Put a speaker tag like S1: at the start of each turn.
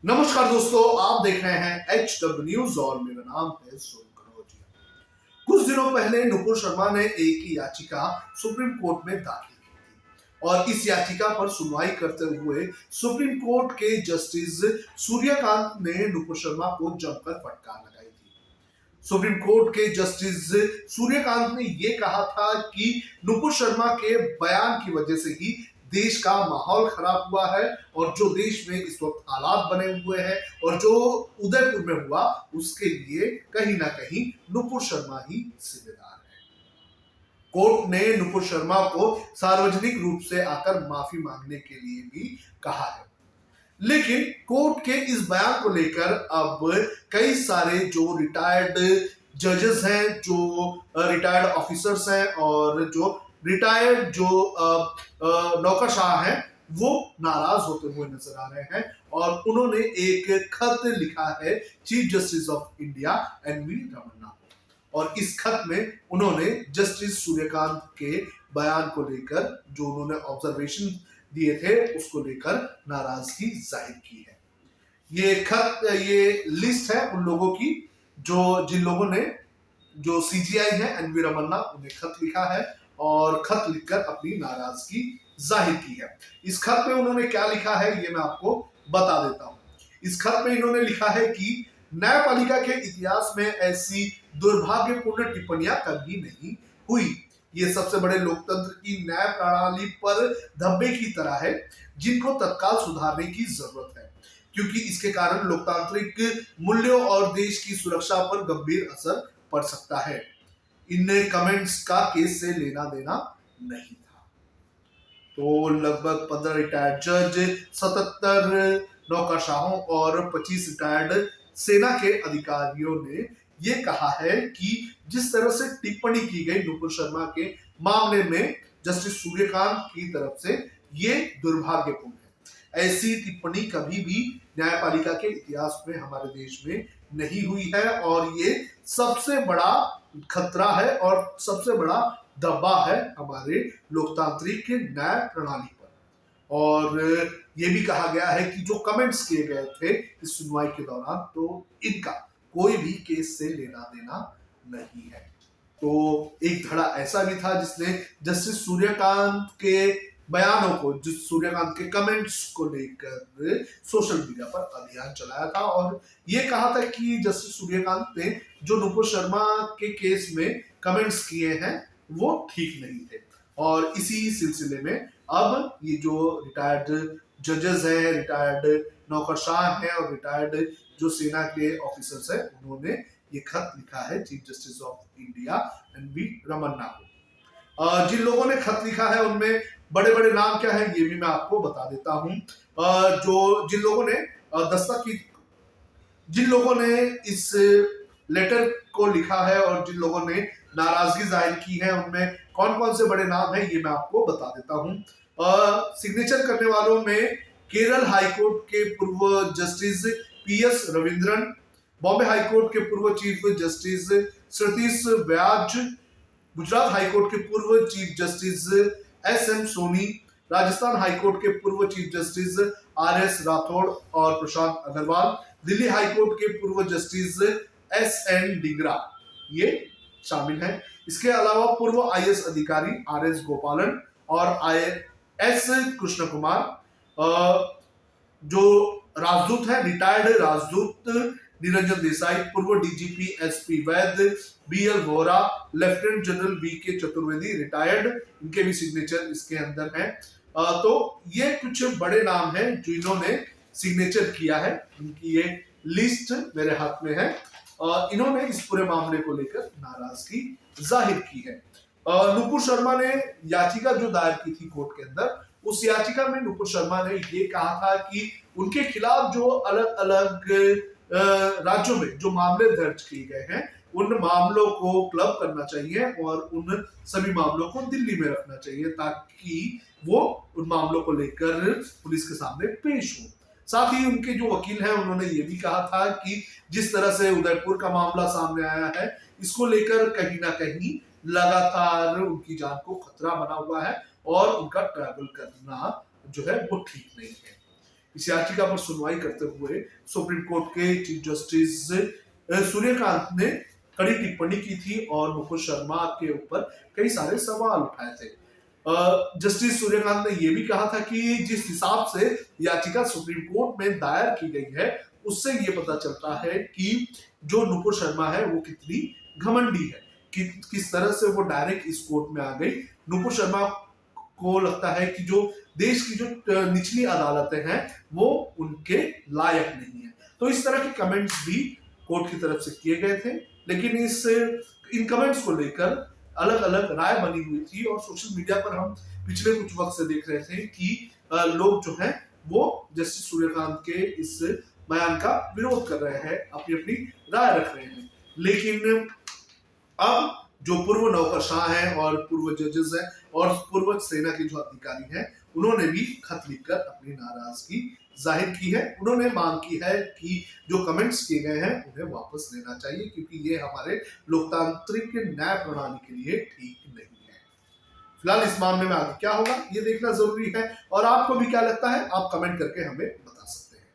S1: नमस्कार दोस्तों, आप देख रहे हैं HW न्यूज और मेरा नाम है सोनू कनौजिया। कुछ दिनों पहले नुपुर शर्मा ने एक याचिका सुप्रीम कोर्ट में दाखिल की थी और इस याचिका पर सुनवाई करते हुए सुप्रीम कोर्ट के जस्टिस सूर्यकांत ने नुपुर शर्मा को जमकर फटकार लगाई थी। सुप्रीम कोर्ट के जस्टिस सूर्यकांत ने यह कहा था कि नुपुर शर्मा के बयान की वजह से ही देश का माहौल खराब हुआ है और जो देश में इस वक्त हालात बने हुए हैं और जो उदयपुर में हुआ उसके लिए कहीं ना कहीं नुपुर शर्मा ही जिम्मेदार है। कोर्ट ने नुपुर शर्मा को सार्वजनिक रूप से आकर माफी मांगने के लिए भी कहा है, लेकिन कोर्ट के इस बयान को लेकर अब कई सारे जो रिटायर्ड जजेस हैं, जो रिटायर्ड ऑफिसर्स हैं और जो रिटायर्ड जो नौकरशाह हैं, वो नाराज होते हुए नजर आ रहे हैं और उन्होंने एक खत लिखा है chief justice of India NV Ramana को। और इस खत में उन्होंने जस्टिस सूर्यकांत के बयान को लेकर जो उन्होंने ऑब्जर्वेशन दिए थे उसको लेकर नाराजगी जाहिर की है। ये खत, ये लिस्ट है उन लोगों की जिन लोगों ने, जो सीजीआई है एनवी रमन्ना, उन्हें खत लिखा है और खत लिखकर अपनी नाराजगी जाहिर की है। इस खत में उन्होंने क्या लिखा है ये मैं आपको बता देता हूं। इस खत में इन्होंने लिखा है कि न्यायपालिका के इतिहास में ऐसी दुर्भाग्यपूर्ण टिप्पणियां कभी नहीं हुई। ये सबसे बड़े लोकतंत्र की न्याय प्रणाली पर धब्बे की तरह है जिनको तत्काल सुधारने की जरूरत है, क्योंकि इसके कारण लोकतांत्रिक मूल्यों और देश की सुरक्षा पर गंभीर असर पड़ सकता है। इन कमेंट्स का केस से लेना देना नहीं था। तो लगभग 15 रिटायर्ड जज, 77 नौकरशाहों और 25 रिटायर्ड सेना के अधिकारियों ने ये कहा है कि जिस तरह से टिप्पणी की गई नुपुर शर्मा के मामले में जस्टिस सूर्यकांत की तरफ से, ये दुर्भाग्यपूर्ण है। ऐसी टिप्पणी कभी भी न्यायपालिका के इतिहास में हमारे देश में नहीं हुई है और ये सबसे बड़ा खतरा है और सबसे बड़ा दबा है हमारे लोकतांत्रिक न्याय प्रणाली पर। और ये भी कहा गया है कि जो कमेंट्स किए गए थे इस सुनवाई के दौरान, तो इनका कोई भी केस से लेना देना नहीं है। तो एक धड़ा ऐसा भी था जिसने जस्टिस सूर्यकांत के बयानों को, जिस सूर्यकांत के कमेंट्स को लेकर सोशल मीडिया पर अभियान चलाया था और ये कहा था कि जस्टिस सूर्यकांत ने जो नुपुर शर्मा के केस में कमेंट्स किए हैं वो ठीक नहीं थे। और इसी सिलसिले में अब ये जो रिटायर्ड जजेस हैं, रिटायर्ड नौकरशाह हैं और रिटायर्ड जो सेना के ऑफिसर्स हैं, उन्होंने ये खत लिखा है chief justice of India NV Ramana को। जिन लोगों ने खत लिखा है उनमें बड़े बड़े नाम क्या है ये भी मैं आपको बता देता हूं। जिन लोगों ने जिन लोगों ने इस लेटर को लिखा है और जिन लोगों ने नाराजगी जाहिर की है, उनमें कौन कौन से बड़े नाम हैं ये मैं आपको बता देता हूं। सिग्नेचर करने वालों में केरल हाईकोर्ट के पूर्व justice PS Ravindran, Bombay high court के पूर्व चीफ जस्टिस सतीश व्याज, गुजरात हाईकोर्ट के पूर्व chief justice SM Soni, Rajasthan high court के पूर्व चीफ जस्टिस RS राठौड़ और प्रशांत अग्रवाल, दिल्ली हाईकोर्ट के पूर्व जस्टिस SN डिंगरा, ये शामिल हैं। इसके अलावा पूर्व IAS अधिकारी RS गोपालन और IS कृष्ण कुमार, जो राजदूत है, रिटायर्ड राजदूत निरंजन देसाई, पूर्व DGP SP वैद्य, BL Vora, lieutenant general VK Chaturvedi retired, इनके भी सिग्नेचर इसके अंदर हैं। तो ये कुछ बड़े नाम हैं जिन्होंने सिग्नेचर किया है, इनकी ये लिस्ट मेरे हाथ में है। इन्होंने इस पूरे मामले को लेकर नाराजगी जाहिर की है। नुपुर शर्मा ने याचिका जो दायर की थी कोर्ट के अंदर, उस याचिका में नुपुर शर्मा ने ये कहा था कि उनके खिलाफ जो अलग अलग राज्यों में जो मामले दर्ज किए गए हैं, उन मामलों को क्लब करना चाहिए और उन सभी मामलों को दिल्ली में रखना चाहिए ताकि वो उन मामलों को लेकर पुलिस के सामने पेश हो। साथ ही उनके जो वकील हैं उन्होंने ये भी कहा था कि जिस तरह से उदयपुर का मामला सामने आया है, इसको लेकर कहीं ना कहीं लगातार उनकी जान को खतरा बना हुआ है और उनका ट्रैवल करना जो है वो ठीक नहीं है। इस याचिका पर सुनवाई करते हुए सुप्रीम कोर्ट के चीफ जस्टिस सूर्यकांत ने कड़ी टिप्पणी की थी और नुपुर शर्मा के ऊपर कई सारे सवाल उठाए थे। जस्टिस सूर्यकांत ने यह भी कहा था कि जिस हिसाब से याचिका सुप्रीम कोर्ट में दायर की गई है उससे ये पता चलता है कि जो नुपुर शर्मा है वो कितनी घमंडी है, कि किस तरह से वो डायरेक्ट इस कोर्ट में आ गई। नुपुर शर्मा को लगता है कि जो देश की जो निचली अदालतें हैं वो उनके लायक नहीं है। तो इस तरह के कमेंट्स भी कोर्ट की तरफ से किए गए थे, लेकिन इन कमेंट्स को लेकर अलग अलग राय बनी हुई थी और सोशल मीडिया पर हम पिछले कुछ वक्त से देख रहे थे कि लोग जो हैं वो जस्टिस सूर्यकांत के इस बयान का विरोध कर रहे हैं, अपनी अपनी राय रख रहे हैं। लेकिन अब जो पूर्व नौकरशाह हैं और पूर्व जजेस हैं और पूर्व सेना के जो अधिकारी हैं, उन्होंने भी खत लिखकर अपनी नाराजगी जाहिर की है। उन्होंने मांग की है कि जो कमेंट्स किए गए हैं उन्हें वापस लेना चाहिए, क्योंकि ये हमारे लोकतांत्रिक न्याय प्रणाली के लिए ठीक नहीं है। फिलहाल इस मामले में आगे क्या होगा ये देखना जरूरी है, और आपको भी क्या लगता है आप कमेंट करके हमें बता सकते हैं।